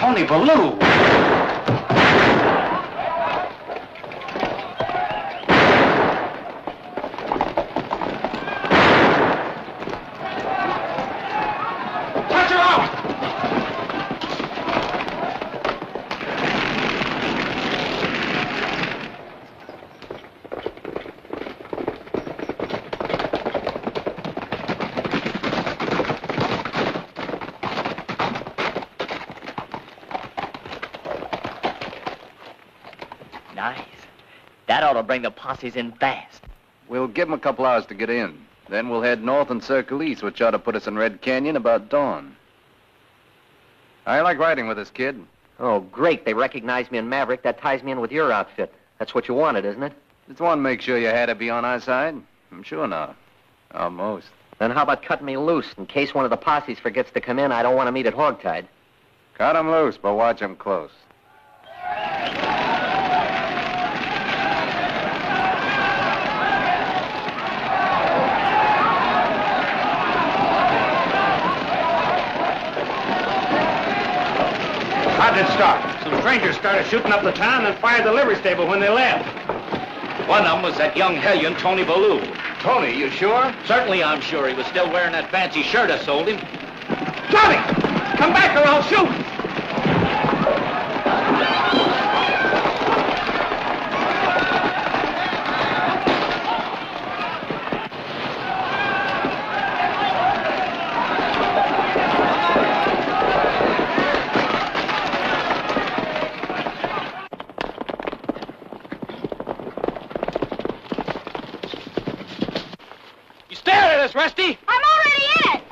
Tony Ballou! Touch her out! Nice. That ought to bring the posses in fast. We'll give 'em a couple hours to get in. Then we'll head north and circle east, which ought to put us in Red Canyon about dawn. I like riding with this kid. Oh, great. They recognize me in Maverick. That ties me in with your outfit. That's what you wanted, isn't it? Just want to make sure you had to be on our side. I'm sure not. Almost. Then how about cutting me loose in case one of the posses forgets to come in? I don't want to meet at Hogtied. Cut 'em loose, but watch 'em close. How did it start? Some strangers started shooting up the town and fired the livery stable when they left. One of them was that young hellion, Tony Ballou. Tony, you sure? Certainly I'm sure. He was still wearing that fancy shirt I sold him. Johnny! Come back or I'll shoot! Rusty? I'm already in it!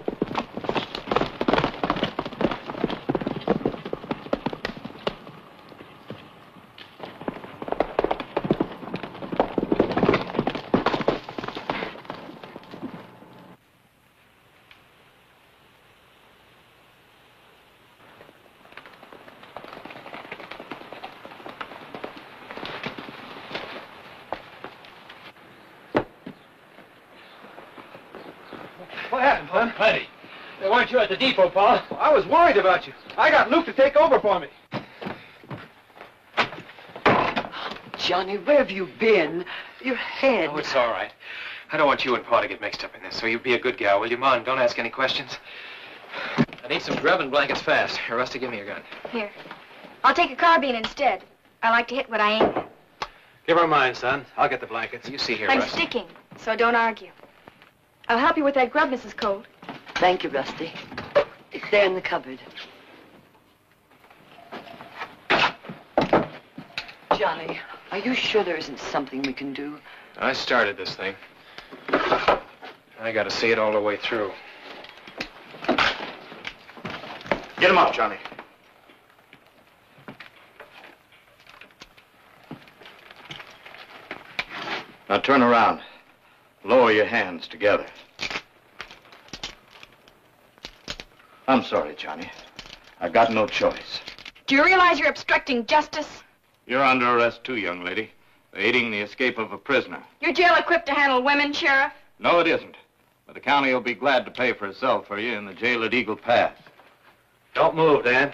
What happened, Clem? Plenty. They weren't you at the depot, Pa? Well, I was worried about you. I got Luke to take over for me. Johnny, where have you been? Your head. Oh, it's all right. I don't want you and Pa to get mixed up in this, so you be a good gal, will you, Ma? And don't ask any questions. I need some grub and blankets fast. Here, Rusty, give me your gun. Here. I'll take a carbine instead. I like to hit what I aim at. Give her mine, son. I'll get the blankets. You see here, I'm Rusty. sticking, so don't argue. I'll help you with that grub, Mrs. Colt. Thank you, Rusty. It's there in the cupboard. Johnny, are you sure there isn't something we can do? I started this thing. I gotta see it all the way through. Get him up, Johnny. Now turn around. Lower your hands together. I'm sorry, Johnny. I've got no choice. Do you realize you're obstructing justice? You're under arrest too, young lady. Aiding the escape of a prisoner. Your jail equipped to handle women, Sheriff? No, it isn't. But the county will be glad to pay for itself for you in the jail at Eagle Pass. Don't move, Dan.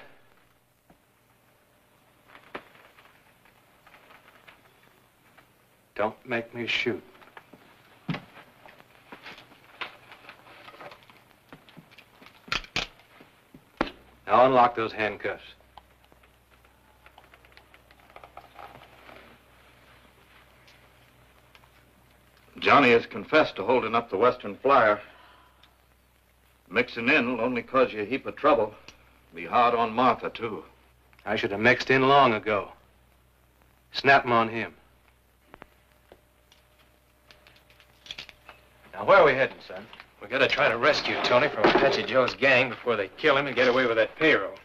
Don't make me shoot. Now unlock those handcuffs. Johnny has confessed to holding up the Western Flyer. Mixing in will only cause you a heap of trouble. Be hard on Martha, too. I should have mixed in long ago. Snap 'em on him. Now, where are we heading, son? We gotta try to rescue Tony from Apache Joe's gang before they kill him and get away with that payroll.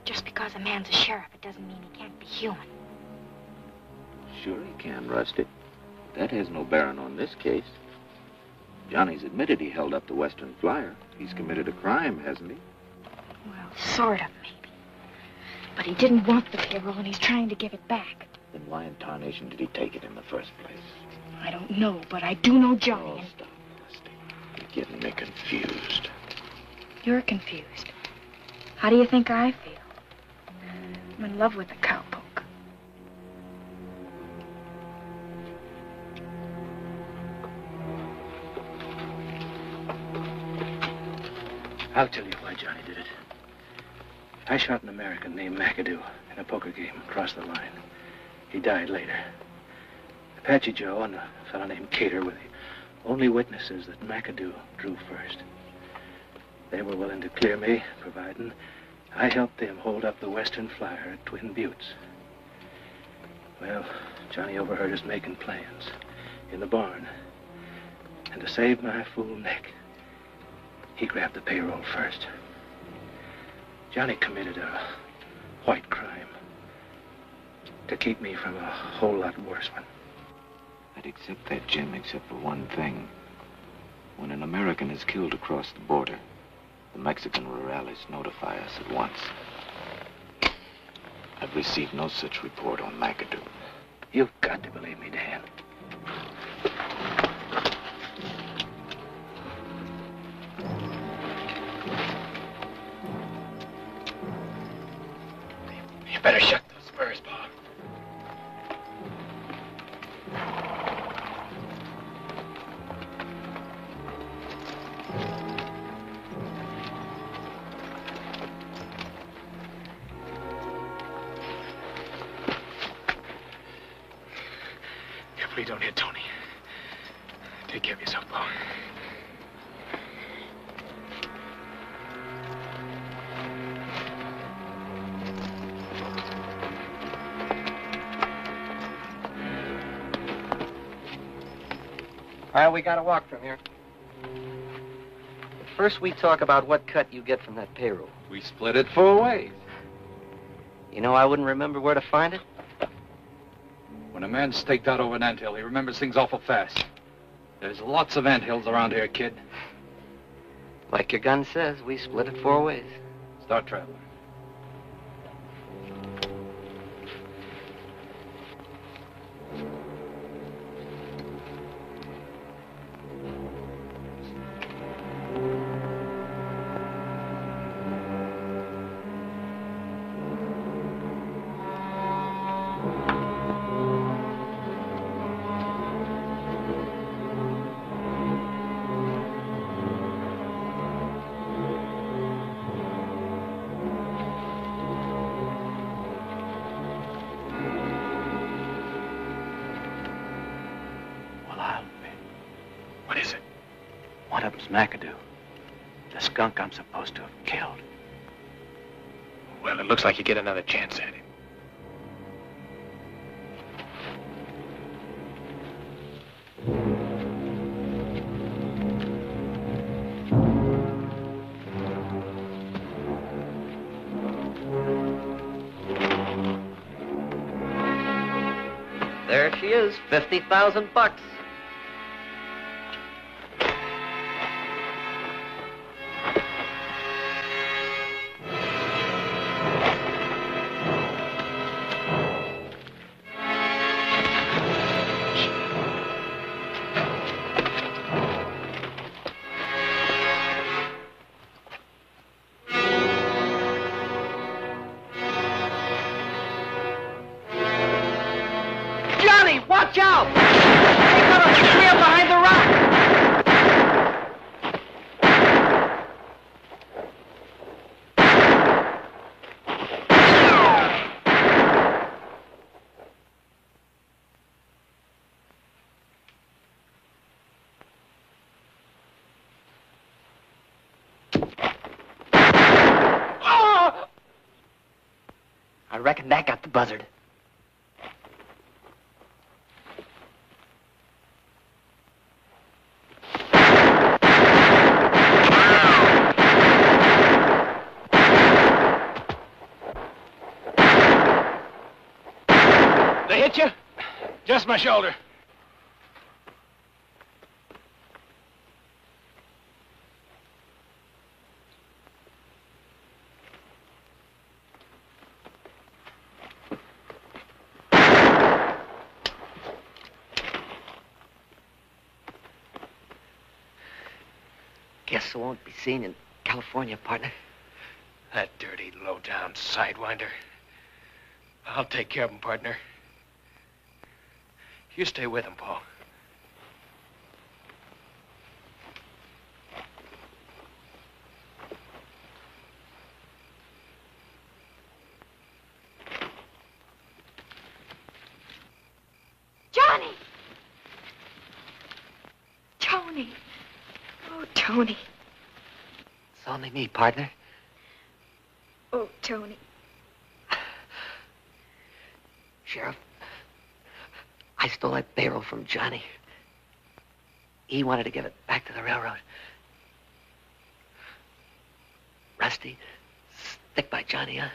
Just because a man's a sheriff, it doesn't mean he can't be human. Sure he can, Rusty. That has no bearing on this case. Johnny's admitted he held up the Western Flyer. He's committed a crime, hasn't he? Well, sort of, maybe. But he didn't want the payroll, and he's trying to give it back. Then why in tarnation did he take it in the first place? I don't know, but I do know Johnny. Oh, stop, Rusty. You're getting me confused. You're confused. How do you think I feel? I'm in love with the cowpoke. I'll tell you why Johnny did it. I shot an American named McAdoo in a poker game across the line. He died later. Apache Joe and a fellow named Cater were the only witnesses that McAdoo drew first. They were willing to clear me, providing I helped them hold up the Western Flyer at Twin Buttes. Well, Johnny overheard us making plans in the barn. And to save my fool neck, he grabbed the payroll first. Johnny committed a white crime to keep me from a whole lot worse one. I'd accept that, Jim, except for one thing. When an American is killed across the border, the Mexican rurales notify us at once. I've received no such report on McAdoo. You've got to believe me, Dan. You better shut those spurs, Bob. Please don't hit Tony. Take care of yourself, Bo. Well, we gotta walk from here. But first we talk about what cut you get from that payroll. We split it 4 ways. You know, I wouldn't remember where to find it. When a man's staked out over an anthill, he remembers things awful fast. There's lots of anthills around here, kid. Like your gun says, we split it 4 ways. Start traveling. What is it? One of them's McAdoo. The skunk I'm supposed to have killed. Well, it looks like you get another chance at it. There she is, 50,000 bucks. Johnny, watch out! They got a trail behind the rock. I reckon that got the buzzard. They hit you? Just my shoulder. Guess I won't be seen in California, partner. That dirty, low-down sidewinder. I'll take care of him, partner. You stay with him, Paul. Johnny! Tony. Oh, Tony. It's only me, partner. Oh, Tony. Sheriff, I stole that payroll from Johnny. He wanted to give it back to the railroad. Rusty, stick by Johnny, huh?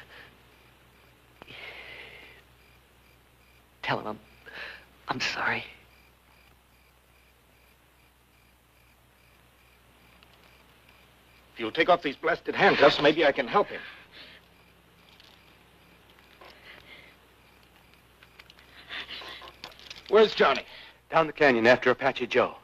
Tell him I'm sorry. If you'll take off these blasted handcuffs, maybe I can help him. Where's Johnny? Down the canyon after Apache Joe.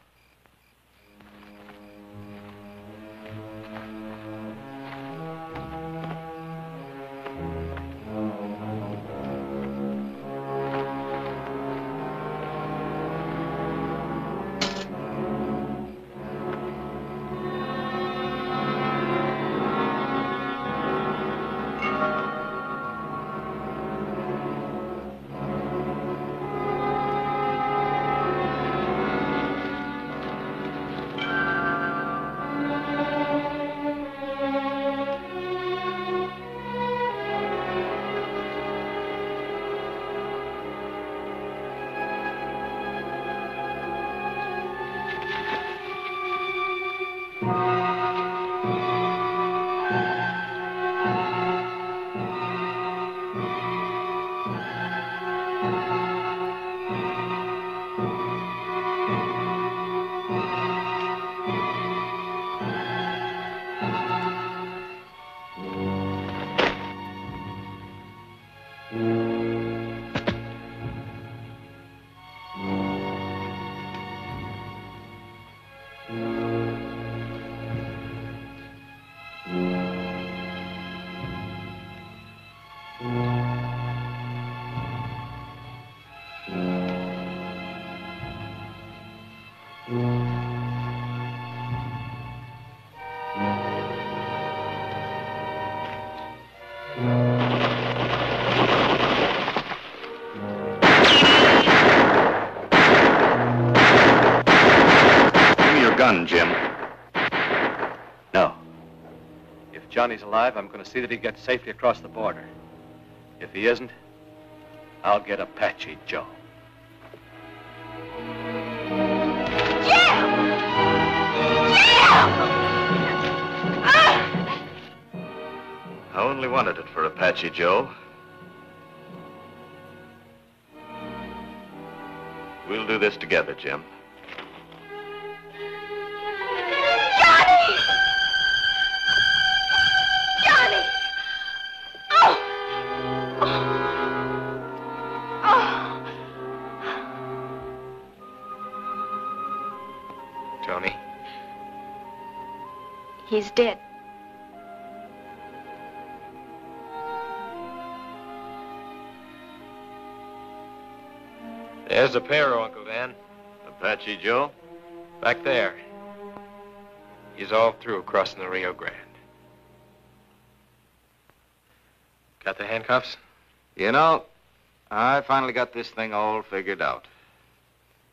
Jim. No. If Johnny's alive, I'm going to see that he gets safely across the border. If he isn't, I'll get Apache Joe. I only wanted it for Apache Joe. We'll do this together, Jim. Tony. He's dead. There's the payroll, Uncle Dan. Apache Joe? Back there. He's all through crossing the Rio Grande. Got the handcuffs? You know, I finally got this thing all figured out.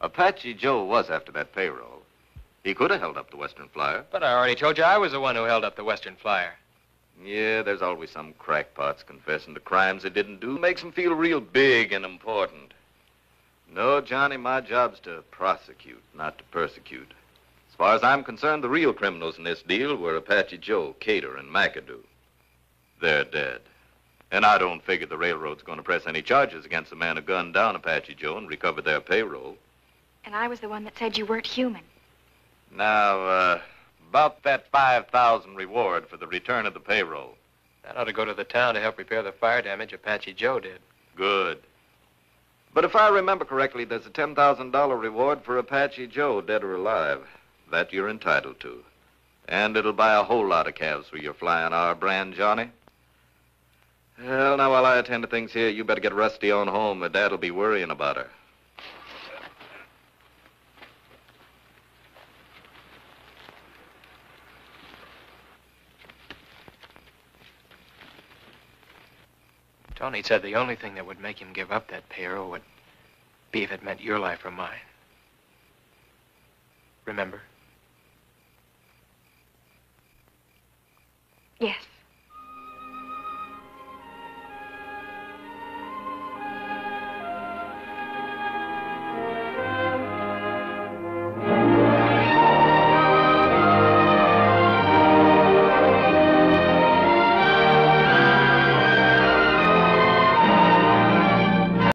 Apache Joe was after that payroll. He could have held up the Western Flyer. But I already told you I was the one who held up the Western Flyer. Yeah, there's always some crackpots confessing to crimes they didn't do. Makes them feel real big and important. No, Johnny, my job's to prosecute, not to persecute. As far as I'm concerned, the real criminals in this deal were Apache Joe, Cater, and McAdoo. They're dead. And I don't figure the railroad's going to press any charges against the man who gunned down Apache Joe and recovered their payroll. And I was the one that said you weren't human. Now, about that 5,000 reward for the return of the payroll. That ought to go to the town to help repair the fire damage Apache Joe did. Good. But if I remember correctly, there's a $10,000 reward for Apache Joe, dead or alive. That you're entitled to. And it'll buy a whole lot of calves for your flying our brand, Johnny. Well, now, while I attend to things here, you better get Rusty on home. Her dad'll be worrying about her. Tony said the only thing that would make him give up that payroll would be if it meant your life or mine. Remember?